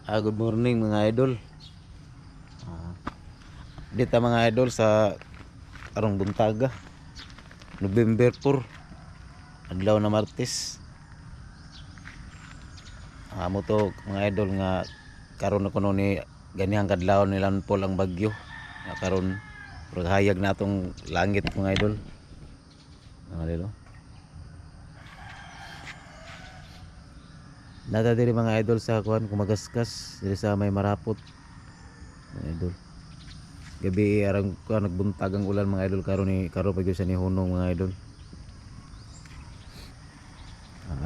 Good morning mga idol. Dito mga idol sa karong buntaga, November 4, adlaw na Martes. Amo to mga idol nga karon na kuno ni ganihang kadlaw ni landfall ang bagyo. Karon paghayag natong langit mga idol. Dito. Nada diri mga idol sa kuan kumagaskas diri sa may Marapot. Mga idol. Gabi arang kuan nagbuntag ang ulan mga idol karon pa gyud sa ni hunong mga idol.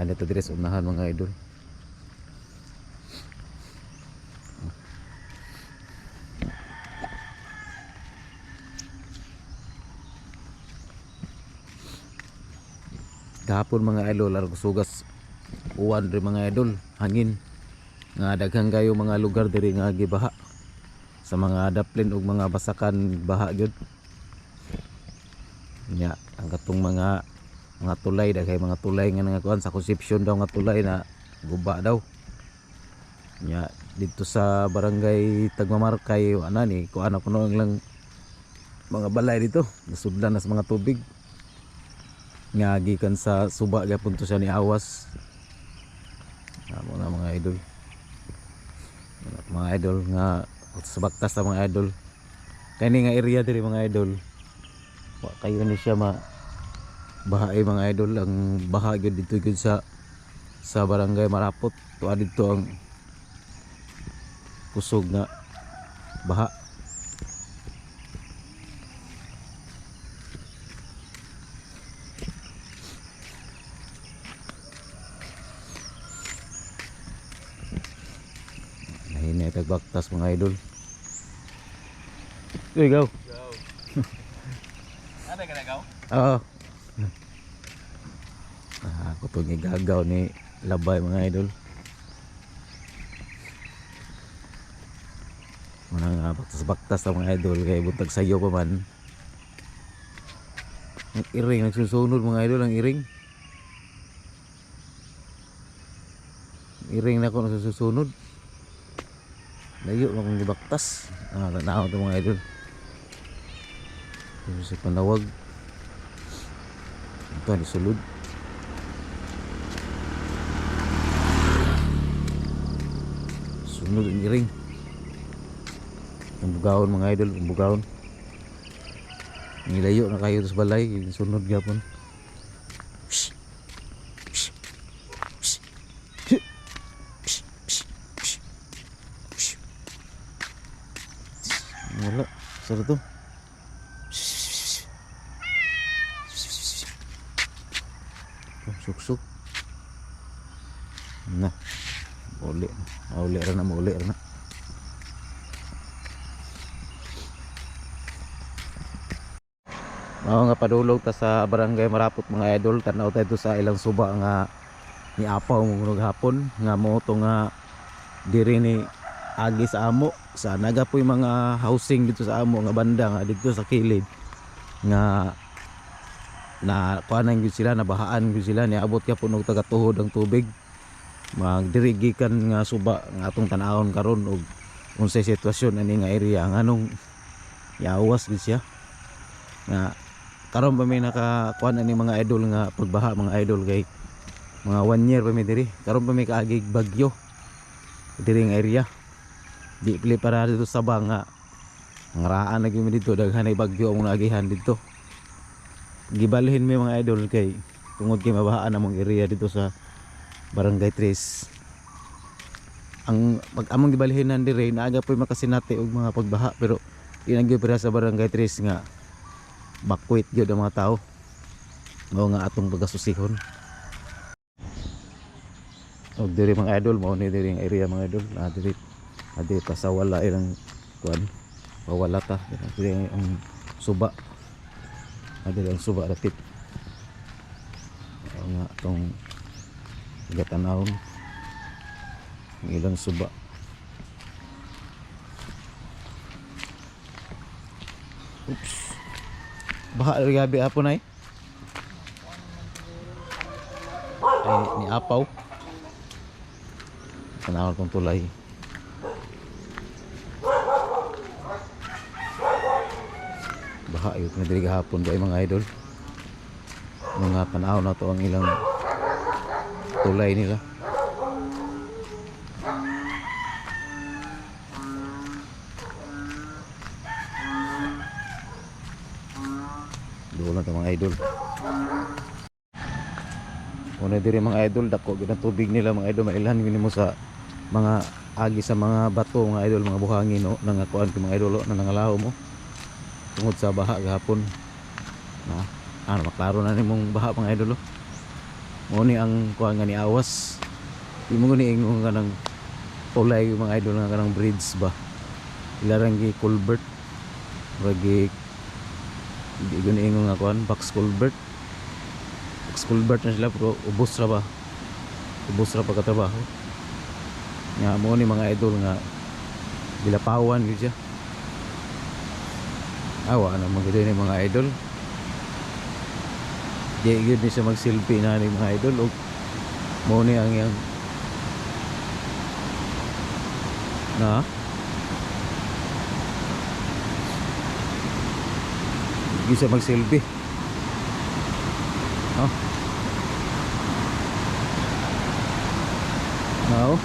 Ano to diri sa unahan mga idol. Gahapon mga idol arang sugas uwan diri mga idol, hangin nga daghang kayo mga lugar diri nga gibaha sa mga daplin ug mga basakan baha gyud nya ang katong mga tulay daghay mga tulay nga nga kuan sa Concepcion daw nga tulay na guba daw nya dito sa barangay Tagmamarkay ana ni kuan ako no lang mga balay dito nasudlan na sa mga tubig nga gikan sa suba gyapon to siya ni awas. Amo na mga idol nga sa baktas sa mga idol kani nga area diri mga idol wa kayo ni siya bahay mga idol. Ang baha gyud dito gyud sa barangay Marapot tuwa dito ang kusog nga baha. Nahinay tagbaktas mga idol. Uy, go. Ano ka nagaw? Oo. Ako to ni gagaw ni labay mga idol. Manang baktas-baktas sa mga idol kay buntag sayo pa man. Ang iring nagsusunod mga idol, ang iring. Iring na ako nagsusunod. Layo na kong gibaktas. Tanaw ito mga idol. Ito sa panawag. Ito ni sulod. Sunod ang iring. Ang bugahon mga idol, ang bugahon. Nilayo na kayo sa balay, sunod gyapon. Wala, sara to. Suksuk. Nah, uli ra na. Mao nga padulog ta sa barangay Marapot mga idol, tanaw tayo sa ilang suba nga ni apaw mong hapon nga mo to nga diri ni agi sa amo sa nagapoy mga housing dito sa amo nga banda nga dito sa kilid nga na kuanan gyud sila, nabahaan gyud sila, niabot ka punog taga tuhod ang tubig. Magdirigikan nga suba nga atong tanahon karon og unsay sitwasyon ani nga area nganong yawas gyud siya nga karon pa may nakakuan ani mga idol nga pagbaha mga idol kay mga 1 year pa may diri, karon pa may kaagig bagyo diri nga area. Di pili para dito sa banga ngaraan na gyud dito daghanay bagyo ang nagihan dito. Gibalhin mi mga idol kay tungod kay mabahaan among area dito sa Barangay 3. Ang pag among gibalhinan dire naaga poy makasinati og mga pagbaha pero di na gyud sa Barangay 3 nga bakwit gyud ang mga tao. Mao nga atong pagasusihon. Og diri mga idol mao ni diri ang area mga idol. Diri pasawala ilang kuan. Pawala ta diri ang suba. Diri ang suba rapit. Nga tong gatanawon ang ilang suba. Oops. Baha ri gabi hapon ay ni apaw. Tanawon kong tulay. baha yun na diri gahapon kay mga idol. Mga tanaw na to ang ilang tulay nila. Doon lang mga idol. Una diri mga idol, dako gyud ang tubig nila mga idol, mailhan gyud mo sa mga agi sa mga bato mga idol, mga buhangin no, nangakuan ko mga idol na nangalaho mo tungod sa baha gahapon. Maklaro na nimong baha mga idol. Mo ni ang kuan nga ni awas. Imo ni ingon nga nang tulay mga idol nga kanang bridge ba. Ilarang gi culvert. Ragi di gani ingon nga kuan box culvert. Box culvert na sila pero ubos ra ba. Ubos ra pagkatrabaho. Nga mo ni mga idol nga gilapawan gyud siya. Awa na magid ni mga idol. Di gyud ni siya magsilbi na ni mga idol og mo ni ang yang na di siya magsilbi. No.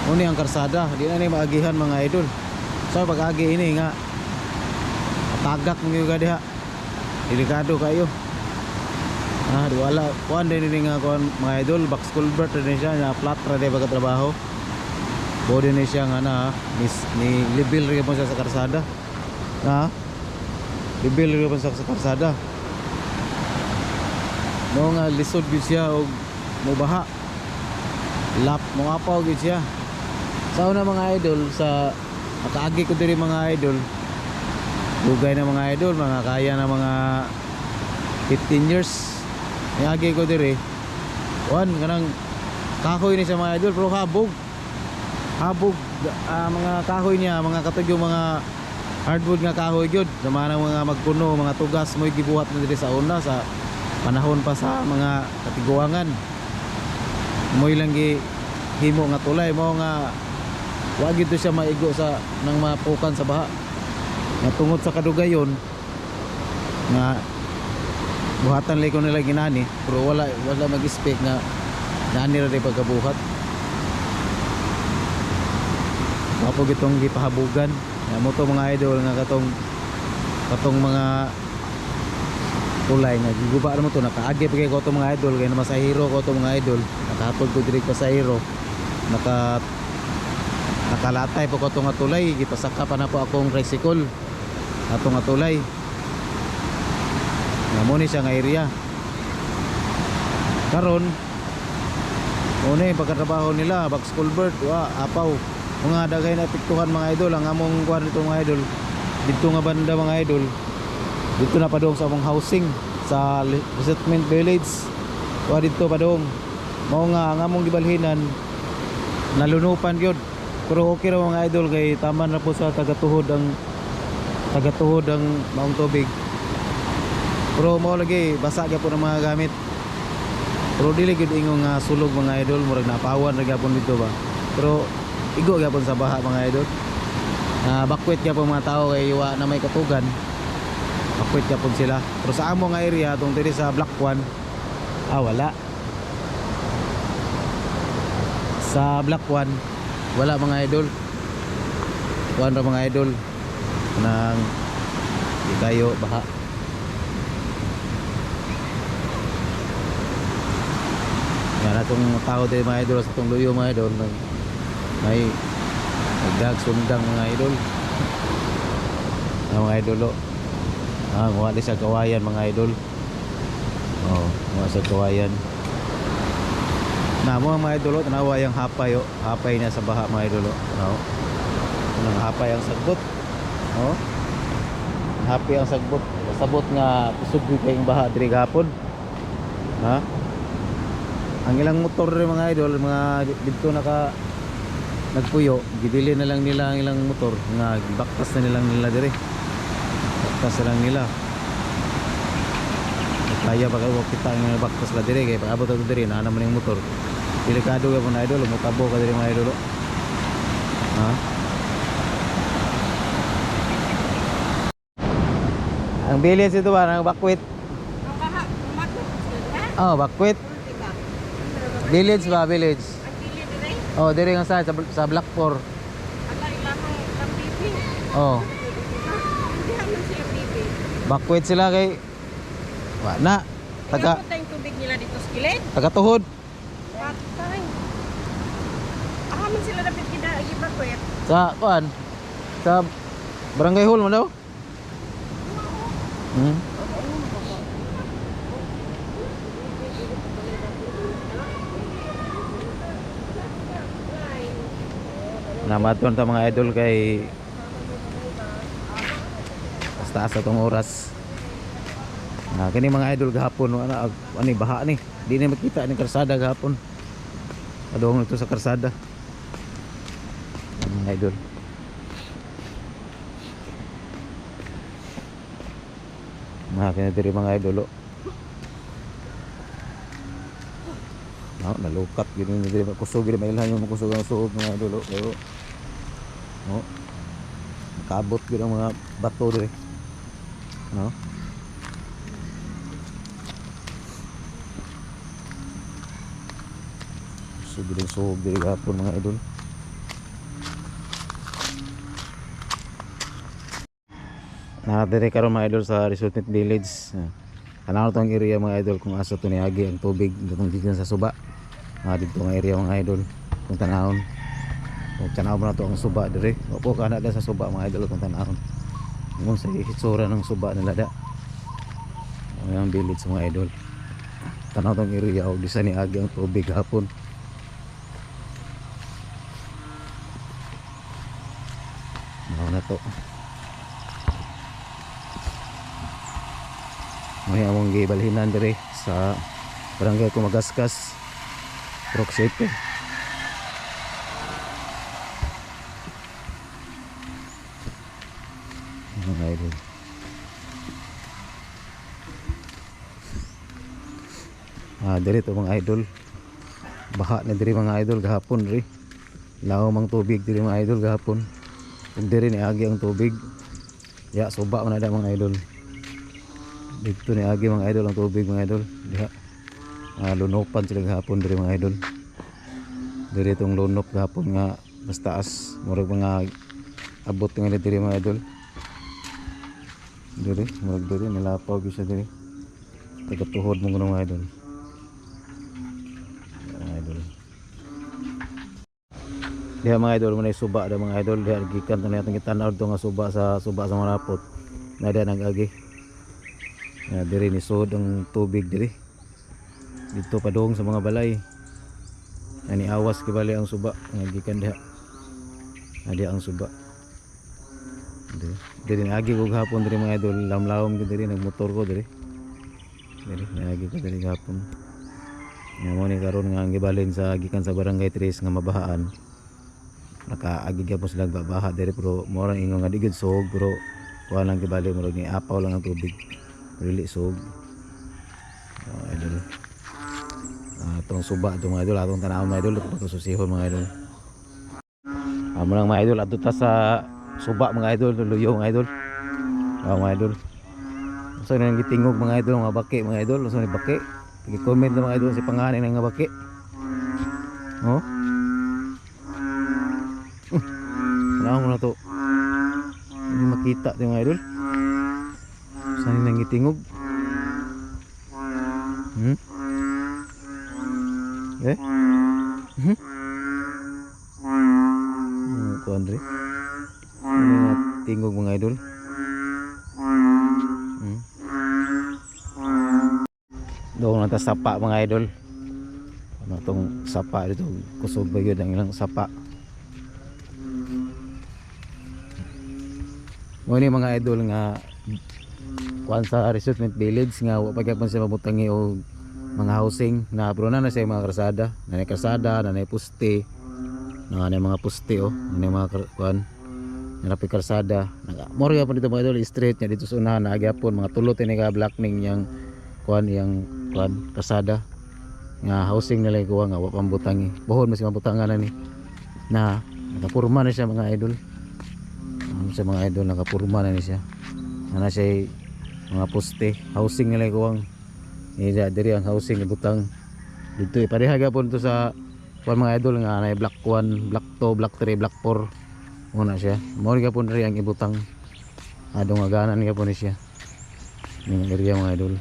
Muni ang karsada, di na ni maagihan mga idol. So pag-agi ini nga tagak mo yung diha. Delikado kayo. Di wala kuan din ni nga kuan mga idol, box culvert din siya na flat ra day pagtrabaho. Body ni siya nga na ni level rin mo siya sa karsada. Level rin mo sa karsada. Mo nga lisod gyud siya og mo baha. Lap mo apaw gyud siya. Sa una mga idol, sa nakaagi ko diri mga idol, dugay na mga idol, mga kaya na mga 15 years. Niagi ko diri. Kanang kahoy ni sa mga idol, pero habog. Mga kahoy niya, mga katugyo, mga hardwood nga kahoy gyud. Sa mga magpuno, mga tugas mo gibuhat na diri sa una sa panahon pa sa mga katiguangan. Mo ilang himo nga tulay mo nga wa gyud siya maigo sa nang mapukan sa baha. Nga tungod sa kadugayon nga buhatan lay ko nila ginani, pero wala mag-expect nga nani ra di pagkabuhat. Kapag itong gipahabugan mo to mga idol nga katong mga tulay nga giguba mo to, nakaagi pa kay ko to mga idol, kay na masahiro ko to mga idol, nakatod ko diri pasahiro, nakalatay po ko to nga tulay, gipasaka pa na po akong tricycle ato nga tulay nga mo ni siya nga area. Karon una yung pagkatrabaho nila box culvert, apaw mga dagay na piktuhan mga idol. Ang among kuwan dito mga idol, dito nga banda mga idol, dito na pa doon sa among housing sa resettlement village, dito pa doon mao nga ang among gibalhinan nalunupan gyud. Pero okay ra mga idol, kay tama na po sa tagatuhod ang maong tubig. Pero mao lagi basa gyud po ng mga gamit. Pero dili gyud ingong sulog mga idol, murag napawan ra gyapon dito ba. Pero igo gyapon sa baha mga idol. Bakwit gyapon mga tao kay wa na may katugan. Bakwit gyapon sila. Pero sa among area tong diri sa Block 1, wala. Sa Block 1 wala mga idol. Kuan ra mga idol nang di kayo baha. Yan atong tao din mga idol sa itong luyo mga idol, may nagdagsundang mga idol. Mga idol muha di sa kawayan mga idol. Muha sa kawayan na mga idol. Tanawa yung hapay na sa baha mga idol. Nang hapay ang sagbot. Happy ang sagbot. Sabot nga kusog kayong baha diri gapon. Ang ilang motor rin mga idol, mga dito nagpuyo, gidili na lang nila ang ilang motor nga baktas na nila diri. Baktas na lang nila. Kaya pag kita ang baktas la diri, kay pag abot ato diri na naman yung motor. Delikado ka po na idol, mutabo ka diri mga idol. Ang village ito ba ng Bakwit? Ang baha, umato sila. Oh, Bakwit. Diba? Village ba, village? Ang pili dire. Oh, dire nga sa Black 4. Ala ilahang lambibi. Oh, Hindi naman sila bibi. Bakwit sila kay wala. Taga tayong tubig nila dito sa kilid. Taga tuhod. Patay. Ahaman sila dapat kita ibakwet. Sa kuan. Sa Barangay Hall mo daw. Hmm. Namaton ta mga idol kay basta sa tong oras. Kini mga idol gahapon no ani baha ni. Di na makita ni karsada gahapon. Adong ito sa karsada. Mga idol. Kaya diri mga idol. Nalukat gid ni diri kusog gid mailhan yung kusog ang suog mga idol. No. Kabot gid ang mga bato diri. No. Sobrang suog diri gapon mga idol. Dire karon mga idol sa Resultant Village. Tanaw tong area mga idol kung asa to niagi ang tubig datong gikan sa suba. Dito nga area mga idol kung tanahon. Kung tanaw mo na to ang suba dire. Opo kana da sa suba mga idol kung tanahon. Kung sa hitsura ng suba nila da. Ang village mga idol. Tanaw tong area og di sa niagi ang tubig hapon. Na to may among gibalhinan dire sa barangay Kumagaskas Proxete. Mga idol dire to mga idol baha na dire mga idol gahapon dire laom ang tubig dire mga idol gahapon. Kung diri ni agi ang tubig ya suba man ada mga idol dito ni agi mga idol ang tubig mga idol diha lunopan sila gahapon diri mga idol diri tong lunop gahapon nga mas taas murag mga abot nga diri mga idol diri murag diri nilapaw gyud siya diri tagatuhod mo mga idol diha mga idol manay suba da mga idol diha gikan ta natong gitan-aw to nga suba sa Marapot na diha nag-agi diri ni sud ang tubig diri dito padung sa mga balay ani awas kibali ang suba nga gikan diha diha ang suba diri nag-agi og hapon diri mga idol lamlawom gid diri nagmotor ko diri nag-agi ko diri hapon mo ni karon nga ang gibalin sa gikan sa barangay 3 nga mabahaan nakaagi gyapon sila babaha diri pero mo ra ingon nga digid sog pero kuha lang gibali mo ni apaw lang ang tubig dili sog. Idol atong suba itong mga idol atong tanawon mga idol atong susihon mga idol amo lang mga idol adto ta sa suba mga idol luyo mga idol mga idol so nang gitingog mga idol mga baki mga idol so ni baki i-comment na mga idol si pangalan ng mga baki oh ano mo na to hindi makita ito mga idol saan nang itingog Kuandre mga tingog mga idol doon lang ta sapa mga idol ano tong sapa dito kusog ba yun ang ilang sapa. Muna mga idol nga kuan sa Resultant Village nga wa pa gyapon siya mabutangi og mga housing na pero na siya mga karsada nanay poste nanay mga poste nanay mga kuan nanapi karsada mo ra gyapon dito mga idol street nya dito sa unahan na gyapon mga tulot ni ka blackning yang kuan karsada nga housing nila kuha nga wa pa mabutangi buhon mas mabutangan na ni na nakapurma na siya mga idol sa mga idol nakapurma na ni siya na siya mga poste housing nila kuwang diri ang housing ibutang dito ipareha gapon to sa kuan mga idol nga na block 1 block 2 block 3 block 4 muna siya mo gapon diri ang ibutang adong aganan gapon ni siya ning area mga idol.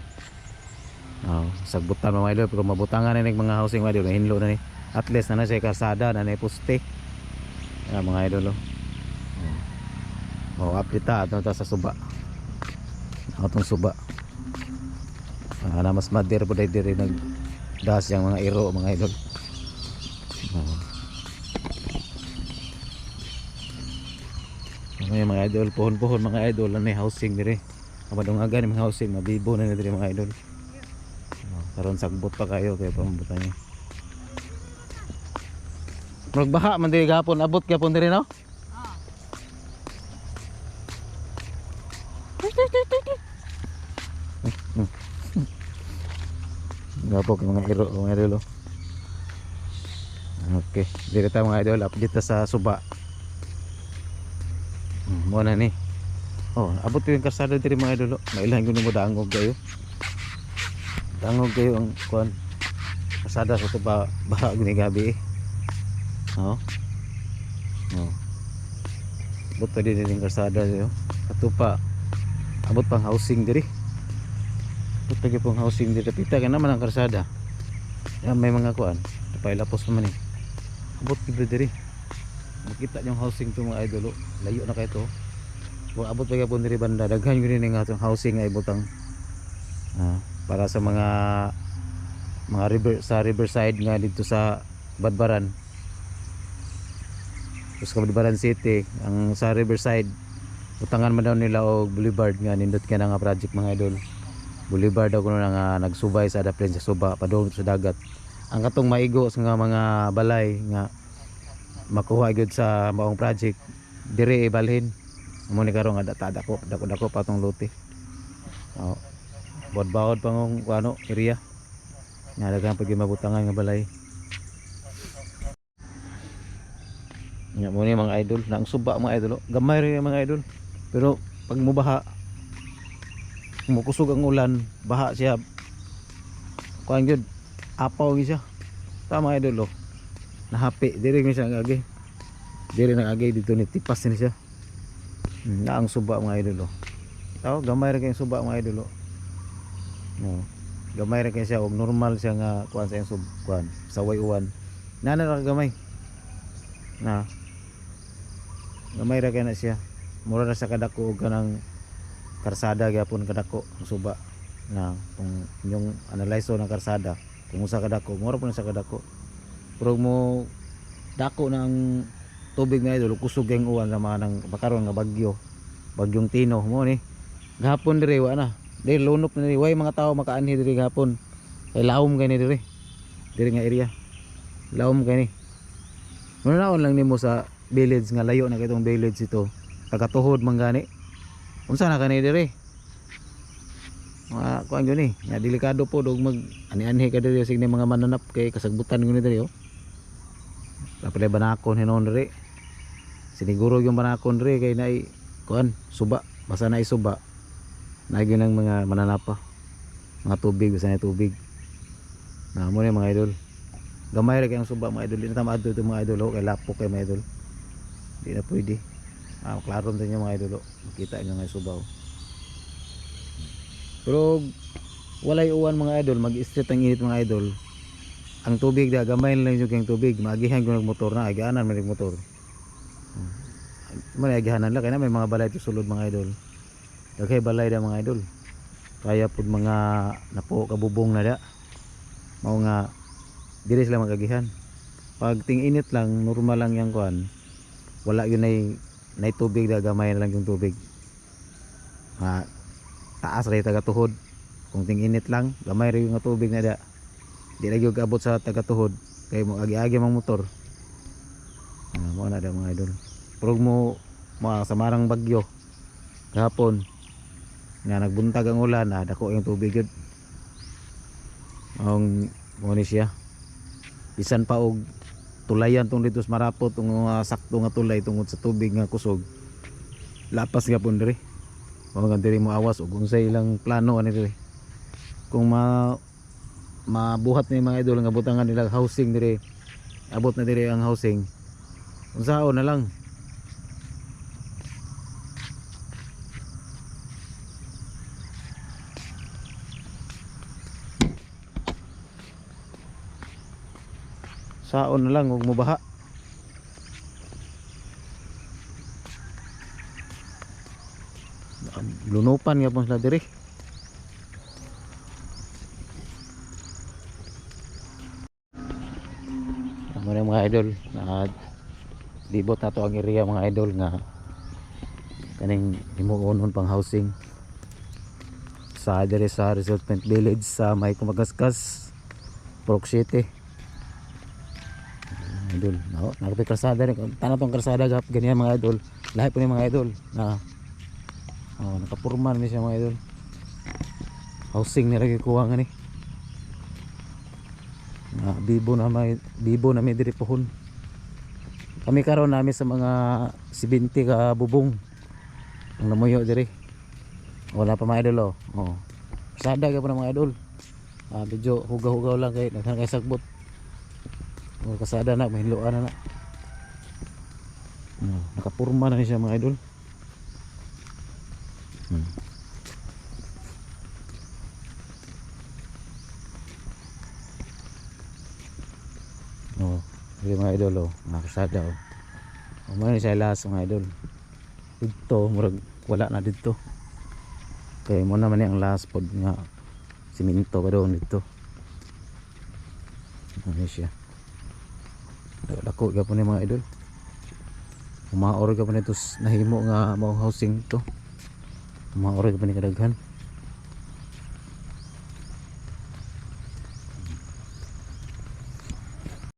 Sagbutan mga idol pero mabutangan na ning mga housing mga idol hinlo na ni at least na siya karsada na ni poste mga idol update ta ato sa suba atong suba na mas mader po diri nag das yang mga iro mga idol. Mga idol pohon-pohon mga idol na housing diri kamadong aga ni mga housing mabibo na diri mga idol. Karon sagbot pa kayo kay pambutan niyo magbaha man diri gapon abot gapon diri no. Gapok mga iro mga idol. Okay, dito tayo mga idol update ta sa suba. Mo na ni. Abot yung karsada diri mga idol. Mailan gyud mo dangog kayo. Dangog kayo ang kuan. Karsada sa suba baha gini gabi. Abot pa din yung karsada yo. Ato pa abot pang housing diri. Pagpagi pong housing dito pita ka naman ang karsada may mga kuan pailapos naman abot dito diri makita yung housing to mga idol layo na kayo to abot pagi po diri banda daghan yun yung atong housing ay butang para sa mga sa riverside nga dito sa Badbaran sa Badbaran City ang sa riverside utangan man daw nila og boulevard nga nindot ka na nga project mga idol. Boulevard daw kuno nga nagsubay sa adaplen sa suba padung sa dagat. Ang katong maigo sa mga balay nga makuha gyud sa maong project dire ibalhin. Amo ni karon nga dako patong lote. Bawod pangong area. Nga daghang pag mabutangan nga balay. Nga mo ni mga idol, nang suba mga idol. Gamay rin mga idol. Pero pag mubaha mukusog ang ulan baha siya kuan gyud apaw gyud siya tama idol nahapi diri siya agay diri nang agay dito ni tipas ni siya na ang suba mga idol gamay ra kay suba mga idol gamay ra kay siya og normal siya nga kuan sa sub kuan sa way uwan nana ra gamay na gamay ra kay na siya mura na sa kadako og kanang karsada gyapon kadako suba na kung inyong analyze ng karsada kung usa kadako mura po na sa kadako pero mo dako ng tubig na idol kusog ang uwan sa mga nang pakaron nga bagyong Tino mo ni gahapon diri wa na diri lunop na diri way mga tao makaanhi diri gahapon kay lawom kay ni diri nga area lawom kay ni muna lang nimo sa village nga layo na kitong village ito tagatuhod man gani unsa na kanay dire mga kuan gyud ni nga delikado po dog mag ani-anhi ka dire sig mga mananap kay kasagbutan gyud ni dire Kapilay banakon hinon dire siniguro yung banakon dire kay naay kuan suba basta naay suba naay gyud ng mga mananapa mga tubig basta naay tubig na mo ni mga idol gamay ra kay ang suba mga idol di na ta maadto mga idol kay lapok kay mga idol di na pwede klaro din yung mga idol makita nyo nga subaw pero walay uwan mga idol mag-street ang init mga idol ang tubig da gamay lang yung tubig magihan ko ng motor na agaanan man ng motor man agihanan lang kaya na may mga balay to sulod mga idol daghay balay da mga idol kaya pud mga napo kabubong na da mao nga diri sila magagihan pag ting init lang normal lang yang kuan wala yun nay tubig da gamay na lang yung tubig taas ray taga-tuhod kung ting init lang gamay ray yung tubig na da di lagi yung abot sa taga-tuhod kay mo agi-agi mang motor mo na da mga idol pero mo samarang bagyo kahapon nga nagbuntag ang ulan dako yung tubig yun ang mo ni siya bisan pa og tulayan tong dito sa marapot tong sakto nga tulay tungod sa tubig nga kusog lapas gapon diri kung nga diri mo awas ug unsay ilang plano ani diri. Kung mabuhat ni mga idol nga butangan nila housing diri, abot na diri ang housing, unsaon na lang. Saon na lang ug mubaha. Lunupan nga pong sila diri. Amo na mga idol na libot na to ang area mga idol nga kaning himuonon pang housing sa diri sa Resettlement Village sa may Kumagasgas, Purok City. Idol, no, nakapit krasada rin. Tanah tong krasada gap ganyan mga idol. Lahi po ni mga idol na nakapurman ni siya mga idol. Housing ni lagi kuha nga ni. Bibo na may diri pohon. Kami karon nami sa mga 70 ka bubong. Ang namuyo diri. Wala pa mga idol oh. Krasada ka po na mga idol. Medyo hugaw-hugaw lang kay naghan kay sagbot. Kasada na, mahiluan na. Nakapurma na ni siya mga idol. Hindi mga idol nakasada umano siya last mga idol. Dito murag wala na dito. Kaya mo naman yung last pod nga siminto pa doon dito. Ano siya. Dako ka po ni mga idol. Umaor ka po nito nahimo nga mga housing to. Umaor ka po ni kadaghan.